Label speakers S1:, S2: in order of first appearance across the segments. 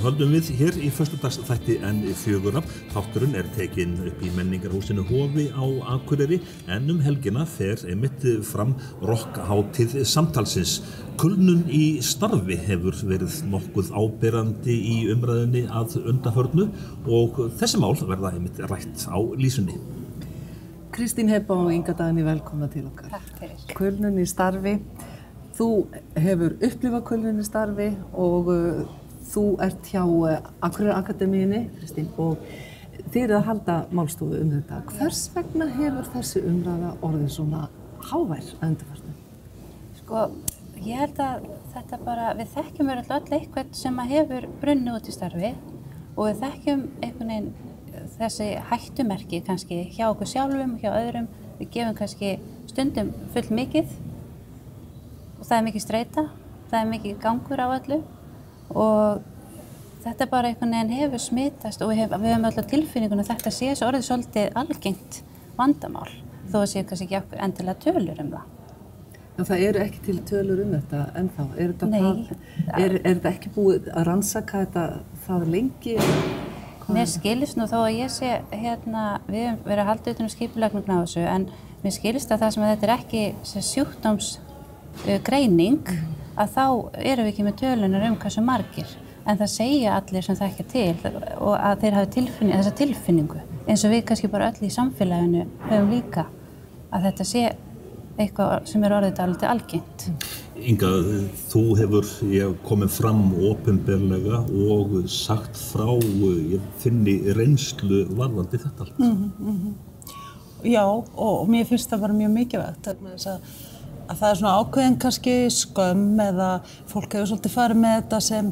S1: Höldum við hér í föstudagsþætti N4. Þátturinn tekinn upp í menningarhúsinu Hofi á Akureyri en helgina fer einmitt fram rokkhátíð samtalsins. Kulnun í starfi hefur verið nokkuð áberandi í umræðunni að undanförnu og þessi mál verða einmitt rætt á lýsunni.
S2: Kristín Heba og Inga Dagný, velkomna til okkar.
S3: Takk fyrir.
S2: Kulnun í starfi. Þú hefur upplifað kulnun í starfi og þú ert hjá Akureyrar Akademíunni, Kristín, og þið eruð að halda málstofu þetta. Hvers vegna hefur þessi umræða orðið svona hávær að undanförnu?
S3: Sko, ég held að þetta bara, við þekkjum öll eitthvað sem hefur brunnið út í starfi og við þekkjum einhvern veginn þessi hættumerki kannski hjá okkur sjálfum, hjá öðrum. Við gefum kannski stundum full mikið og það mikið streita, það mikið gangur á öllu. Og þetta bara einhvern veginn hefur smitast og við höfum öll á tilfinningunum þetta sé þessu orðið svolítið algengt vandamál þó að sé kannski ekki endilega tölur það.
S2: En það eru ekki til tölur þetta ennþá? Er þetta ekki búið að rannsaka þetta það lengi?
S3: Mér skilist nú þó að ég sé við höfum verið að halda utan skipulagninguna á þessu en mér skilist að það sem að þetta ekki sjúkdómsgreining að þá erum við ekki með tölunar hversu margir. En það segja allir sem þekkja til og að þeir hafi þessa tilfinningu. Eins og við kannski bara öll í samfélaginu höfum líka að þetta sé eitthvað sem orðið dálítið algengt.
S1: Inga, þú hefur komið fram opinberlega og sagt frá þinni reynslu varðandi þetta allt.
S4: Já, og mér finnst það bara mjög mikilvægt að það svona ákveðin kannski skömm eða fólk hefur svolítið farið með þetta sem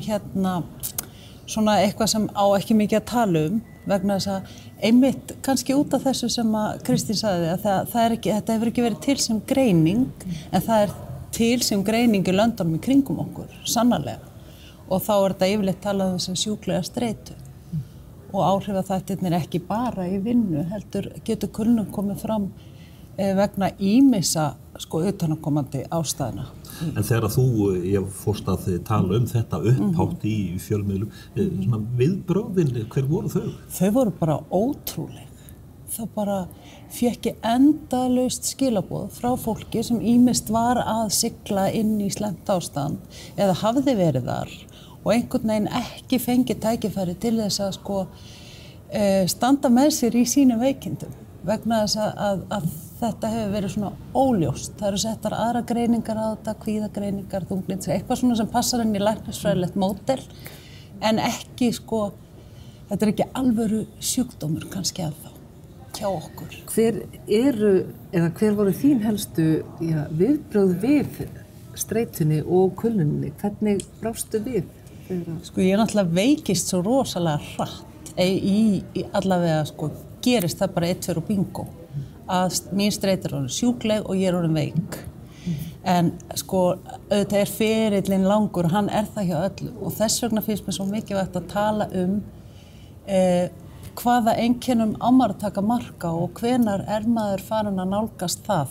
S4: svona eitthvað sem á ekki mikið að tala vegna þess að einmitt kannski út af þessu sem að Kristín sagði að þetta hefur ekki verið til sem greining en það er til sem greining í löndunum í kringum okkur, sannarlega. Og þá þetta yfirleitt talað sem sjúklega streitu og áhrifaþættirnir ekki bara í vinnu heldur getur kulnun komið fram vegna ýmissa utanaðkomandi ástæðna.
S1: En þegar þú fórst að tala þetta upphátt í fjölmiðlum, viðbrögðin, hver voru þau?
S4: Þau voru bara ótrúleg. Það bara fékk ég endalaust skilaboð frá fólki sem ýmist var að sigla inn í slæmt ástand eða hafði verið þar og einhvern veginn ekki fengið tækifæri til þess að standa með sér í sínum veikindum vegna þess að þetta hefur verið svona óljóst. Það eru settar aðra greiningar á þetta, kvíðagreiningar, þunglyndis, eitthvað svona sem passar inn í læknisfræðilegt módel en ekki þetta er ekki alvöru sjúkdómur kannski ennþá hjá okkur.
S2: Hver voru þín helstu viðbrögð við streitunni og kulnuninni? Hvernig brástu við?
S4: Ég náttúrulega veikist svo rosalega hratt í allavega gerist það bara 1, 2 og bingo að mín streita er orðin sjúkleg og ég er orðin veik. En auðvitað ferillinn langur, hann það hjá öllu og þess vegna finnst mér svo mikilvægt að tala hvaða einkennum á maður að taka mark á og hvenær maður farin að nálgast það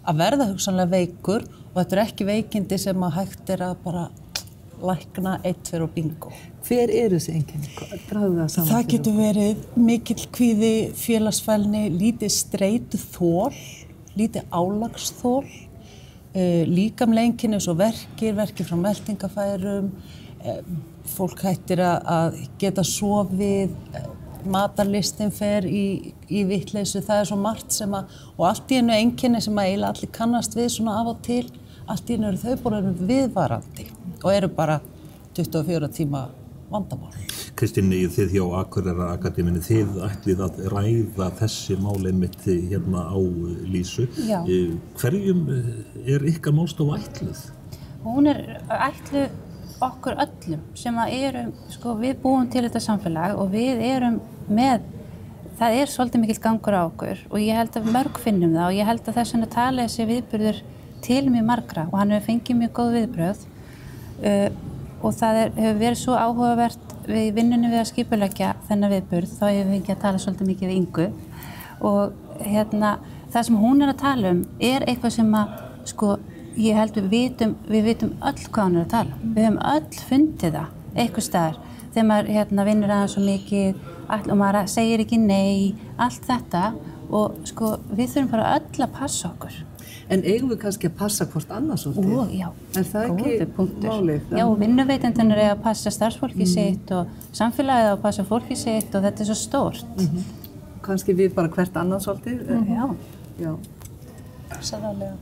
S4: að verða hugsanlega veikur og þetta ekki veikindi sem að hægt að bara lækna 1, 2 og bingo.
S2: Hver þessi einkenni?
S4: Það getur verið mikill kvíði, félagsfælni, lítið streituþol, lítið álagsþol, líkamleg einkenni eins og verkir frá meltingafærum, fólk hættir að geta sofið, matarlistin fer í vitleysu, það svo margt og allt í einu einkenni sem eiginlega allir kannast við svona af og til, allt í einu eru þau bara viðvarandi og eru bara 24 tíma vandamál.
S1: Kristín, þið hjá Akureyrar Akademíunni, þið ætlið að ræða þessi mál einmitt hérna á lýsu.
S3: Já.
S1: Hverjum ykkar málstofa ætluð?
S3: Hún ætluð okkur öllum sem erum, við búum til þetta samfélag og við erum með, það svolítið mikill gangur á okkur og ég held að mörg finnum það og ég held að þess vegna tala þessi viðburður til mjög margra og hann hefur fengið mjög góð viðbrögð og það hefur verið svo áhugavert við vinnunni við að skipuleggja þennan viðburð, þá hefur við fengið að tala svolítið mikið við Ingu og það sem hún að tala eitthvað sem að, sko, ég held við vitum öll hvað hún að tala við höfum öll fundið það, eitthvað staðar, þegar maður vinnur aðeins svo mikið, og maður segir ekki nei, allt þetta, og sko, við þurfum bara öll að passa okkur.
S2: En eigum við kannski að passa hvort annað svolítið?
S3: Já,
S2: er það ekki málið?
S3: Já, vinnuveitendur að passa starfsfólki sitt og samfélagið að passa fólki sitt og þetta svo stórt.
S2: Kannski við bara hvert annað svolítið? Já.
S4: Sannarlega.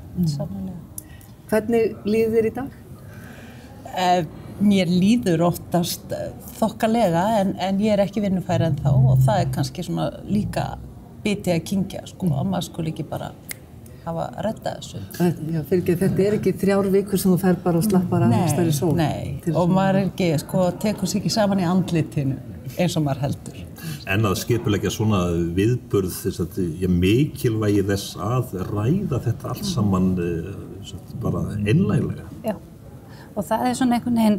S2: Hvernig líður þér í dag?
S4: Mér líður oftast þokkalega en ég ekki vinnufæri ennþá og það kannski svona líka biti að kyngja, sko, að maður skuli ekki bara hafa reddað þessu.
S2: Já, þetta ekki 3 vikur sem þú fer bara og slappar af og stærri sól.
S4: Nei, og maður ekki, sko, tekur sig ekki saman í andlitinu eins og maður heldur.
S1: En að skipuleggja svona viðburð, mikilvægi þess að ræða þetta allt saman bara einlæglega.
S3: Já, og það svona einhvern veginn,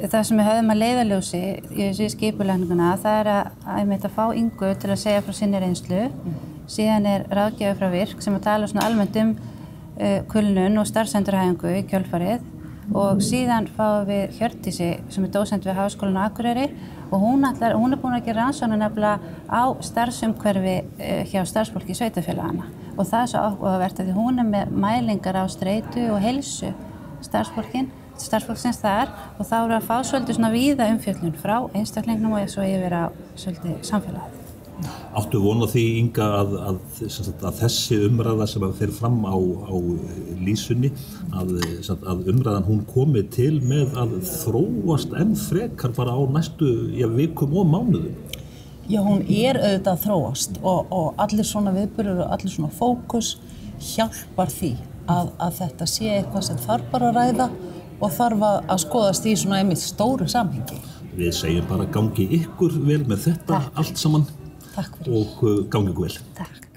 S3: það sem við höfum að leiðarljósi í þessu skipulegninguna, það að fá Ingu til að segja frá sinni reynslu. Síðan ráðgjafi frá Virk sem að tala svona almennt kulnun og starfsendurhæfingu í kjölfarið og síðan fáum við Hjördísi sem dósent við Háskólann á Akureyri og hún búin að gera rannsóknir nefnilega á starfsumhverfi hjá starfsfólki sveitarfélagana og það svo áhugavert að því hún með mælingar á streitu og heilsu starfsfólksins þar og þá að fá svolítið svona víða umfjöllun frá einstaklingnum og svo yfir á svolítið samfélagið.
S1: Áttu von á því, Inga, að þessi umræða sem fer fram á lýsunni, að umræðan hún komi til með að þróast enn frekar bara á næstu vikum og mánuðum?
S4: Já, hún auðvitað að þróast og allir svona viðburðir og allir svona fókus hjálpar því að þetta sé eitthvað sem þarf bara að ræða og þarf að skoðast í svona einmitt stóru samhengi.
S1: Við segjum bara gangi ykkur vel með þetta allt saman.
S4: Takk fyrir.
S1: Og gangi ykkur vel.
S3: Takk.